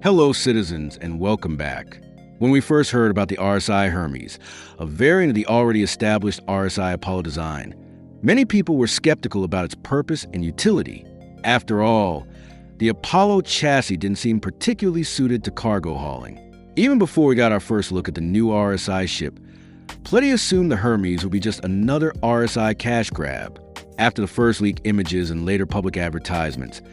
Hello, citizens, and welcome back. When we first heard about the RSI Hermes, a variant of the already established RSI Apollo design, many people were skeptical about its purpose and utility. After all, the Apollo chassis didn't seem particularly suited to cargo hauling. Even before we got our first look at the new RSI ship, plenty assumed the Hermes would be just another RSI cash grab. After the first leaked images and later public advertisements,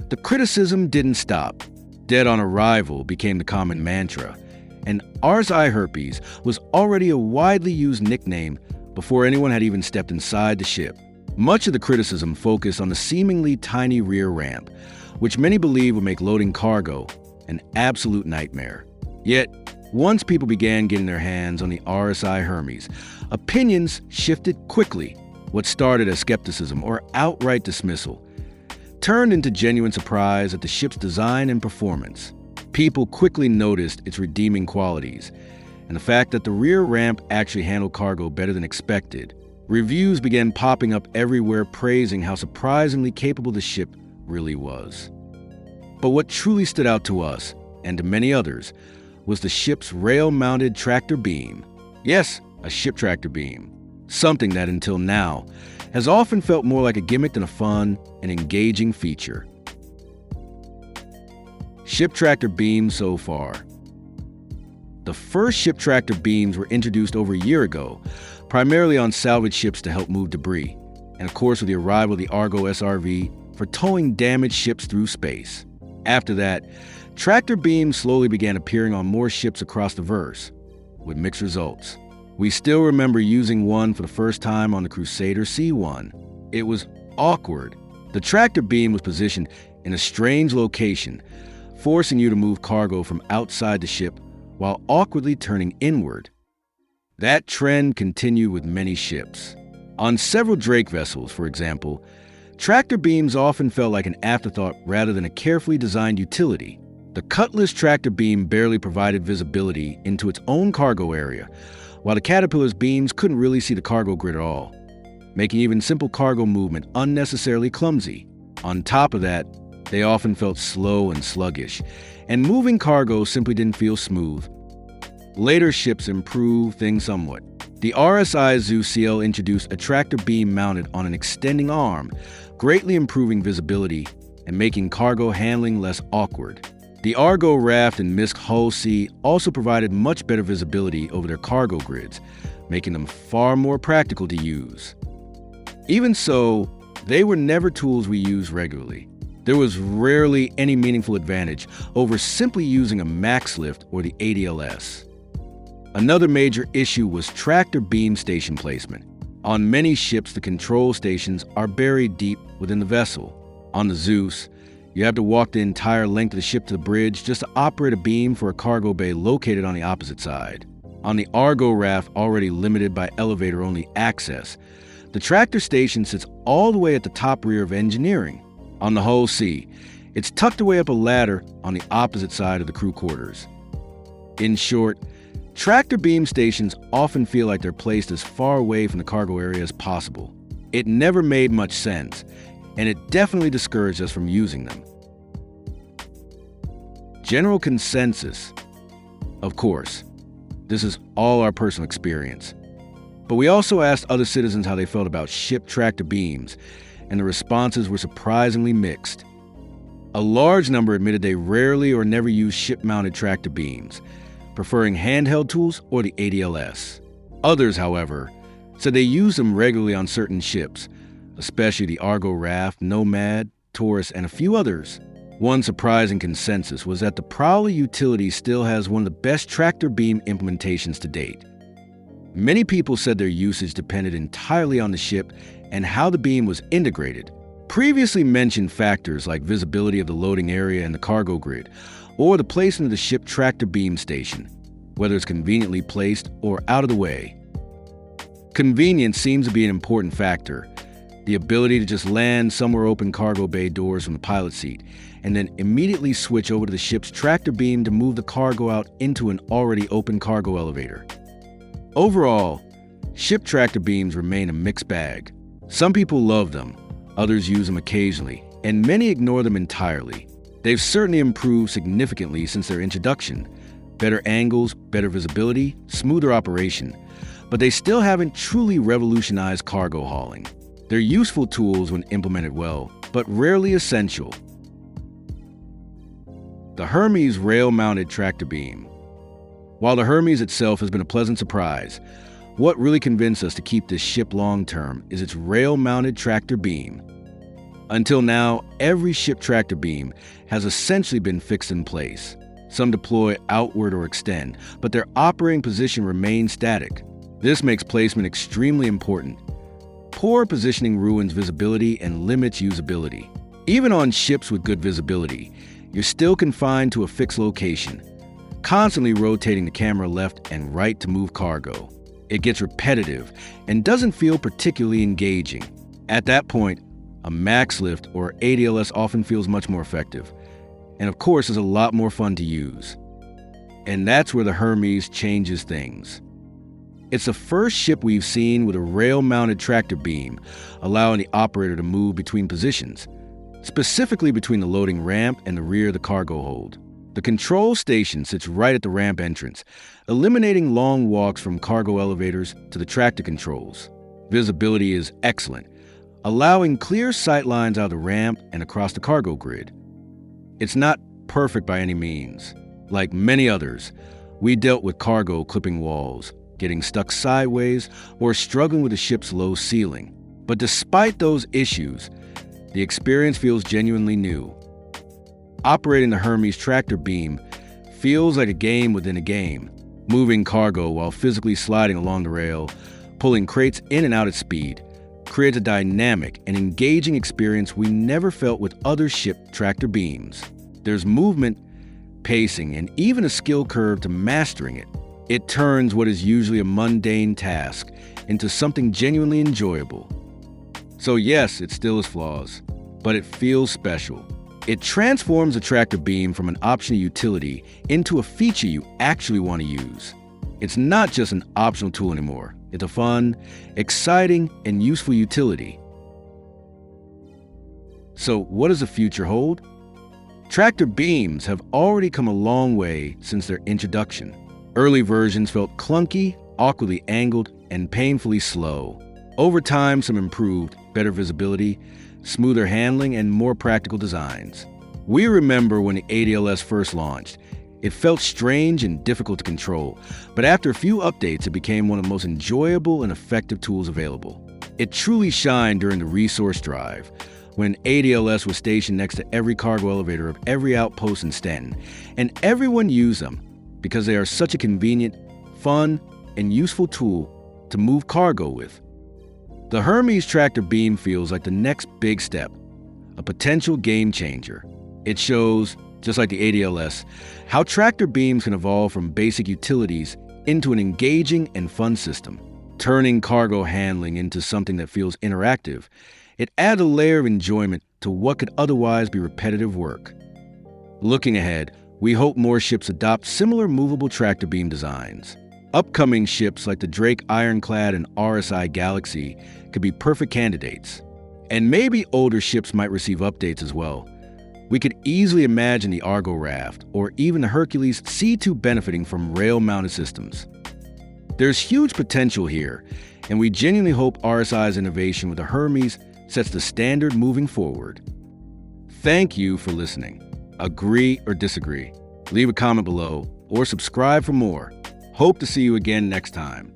the criticism didn't stop. Dead on arrival became the common mantra, and RSI Herpes was already a widely used nickname before anyone had even stepped inside the ship. Much of the criticism focused on the seemingly tiny rear ramp, which many believe would make loading cargo an absolute nightmare. Yet, once people began getting their hands on the RSI Hermes, opinions shifted quickly. What started as skepticism or outright dismissal turned into genuine surprise at the ship's design and performance. People quickly noticed its redeeming qualities, and the fact that the rear ramp actually handled cargo better than expected. Reviews began popping up everywhere praising how surprisingly capable the ship really was. But what truly stood out to us, and to many others, was the ship's rail-mounted tractor beam. Yes, a ship tractor beam. Something that until now has often felt more like a gimmick than a fun and engaging feature. Ship tractor beams so far. The first ship tractor beams were introduced over a year ago, primarily on salvage ships to help move debris, and of course with the arrival of the Argo SRV for towing damaged ships through space. After that, tractor beams slowly began appearing on more ships across the verse, with mixed results. We still remember using one for the first time on the Crusader C1. It was awkward. The tractor beam was positioned in a strange location, forcing you to move cargo from outside the ship while awkwardly turning inward. That trend continued with many ships. On several Drake vessels, for example, tractor beams often felt like an afterthought rather than a carefully designed utility. The Cutlass tractor beam barely provided visibility into its own cargo area, while the Caterpillar's beams couldn't really see the cargo grid at all, making even simple cargo movement unnecessarily clumsy. On top of that, they often felt slow and sluggish, and moving cargo simply didn't feel smooth. Later ships improved things somewhat. The RSI Zeus CL introduced a tractor beam mounted on an extending arm, greatly improving visibility and making cargo handling less awkward. The Argo Raft and Misk Hull C also provided much better visibility over their cargo grids, making them far more practical to use. Even so, they were never tools we used regularly. There was rarely any meaningful advantage over simply using a max lift or the ADLS. Another major issue was tractor beam station placement. On many ships, the control stations are buried deep within the vessel. On the Zeus, you have to walk the entire length of the ship to the bridge just to operate a beam for a cargo bay located on the opposite side. On the Argo Raft, already limited by elevator-only access, the tractor station sits all the way at the top rear of engineering. On the Hull C, it's tucked away up a ladder on the opposite side of the crew quarters. In short, tractor beam stations often feel like they're placed as far away from the cargo area as possible. It never made much sense, and it definitely discouraged us from using them. General consensus. Of course, this is all our personal experience. But we also asked other citizens how they felt about ship tractor beams, and the responses were surprisingly mixed. A large number admitted they rarely or never use ship-mounted tractor beams, preferring handheld tools or the ADLS. Others, however, said they use them regularly on certain ships, especially the Argo Raft, Nomad, Taurus, and a few others. One surprising consensus was that the Prowler utility still has one of the best tractor beam implementations to date. Many people said their usage depended entirely on the ship and how the beam was integrated. Previously mentioned factors like visibility of the loading area and the cargo grid, or the placement of the ship tractor beam station, whether it's conveniently placed or out of the way. Convenience seems to be an important factor. The ability to just land somewhere, open cargo bay doors from the pilot seat, and then immediately switch over to the ship's tractor beam to move the cargo out into an already open cargo elevator. Overall, ship tractor beams remain a mixed bag. Some people love them, others use them occasionally, and many ignore them entirely. They've certainly improved significantly since their introduction. Better angles, better visibility, smoother operation. But they still haven't truly revolutionized cargo hauling. They're useful tools when implemented well, but rarely essential. The Hermes rail-mounted tractor beam. While the Hermes itself has been a pleasant surprise, what really convinced us to keep this ship long-term is its rail-mounted tractor beam. Until now, every ship tractor beam has essentially been fixed in place. Some deploy outward or extend, but their operating position remains static. This makes placement extremely important. Poor positioning ruins visibility and limits usability. Even on ships with good visibility, you're still confined to a fixed location, constantly rotating the camera left and right to move cargo. It gets repetitive and doesn't feel particularly engaging. At that point, a max lift or ADLS often feels much more effective, and of course is a lot more fun to use. And that's where the Hermes changes things. It's the first ship we've seen with a rail-mounted tractor beam, allowing the operator to move between positions, specifically between the loading ramp and the rear of the cargo hold. The control station sits right at the ramp entrance, eliminating long walks from cargo elevators to the tractor controls. Visibility is excellent, allowing clear sight lines out of the ramp and across the cargo grid. It's not perfect by any means. Like many others, we dealt with cargo clipping walls, getting stuck sideways, or struggling with the ship's low ceiling. But despite those issues, the experience feels genuinely new. Operating the Hermes tractor beam feels like a game within a game, moving cargo while physically sliding along the rail, pulling crates in and out at speed, creates a dynamic and engaging experience we never felt with other ship tractor beams. There's movement, pacing, and even a skill curve to mastering it. It turns what is usually a mundane task into something genuinely enjoyable. So yes, it still has flaws, but it feels special. It transforms a tractor beam from an optional utility into a feature you actually want to use. It's not just an optional tool anymore. It's a fun, exciting, and useful utility. So what does the future hold? Tractor beams have already come a long way since their introduction. Early versions felt clunky, awkwardly angled, and painfully slow. Over time, some improved, better visibility, smoother handling, and more practical designs. We remember when the ADLS first launched. It felt strange and difficult to control, but after a few updates, it became one of the most enjoyable and effective tools available. It truly shined during the resource drive, when ADLS was stationed next to every cargo elevator of every outpost in Stanton, and everyone used them because they are such a convenient, fun, and useful tool to move cargo with. The Hermes tractor beam feels like the next big step, a potential game changer. It shows, just like the ADLS, how tractor beams can evolve from basic utilities into an engaging and fun system. Turning cargo handling into something that feels interactive, it adds a layer of enjoyment to what could otherwise be repetitive work. Looking ahead, we hope more ships adopt similar movable tractor beam designs. Upcoming ships like the Drake Ironclad and RSI Galaxy could be perfect candidates. And maybe older ships might receive updates as well. We could easily imagine the Argo Raft or even the Hercules C2 benefiting from rail-mounted systems. There's huge potential here, and we genuinely hope RSI's innovation with the Hermes sets the standard moving forward. Thank you for listening. Agree or disagree? Leave a comment below or subscribe for more. Hope to see you again next time.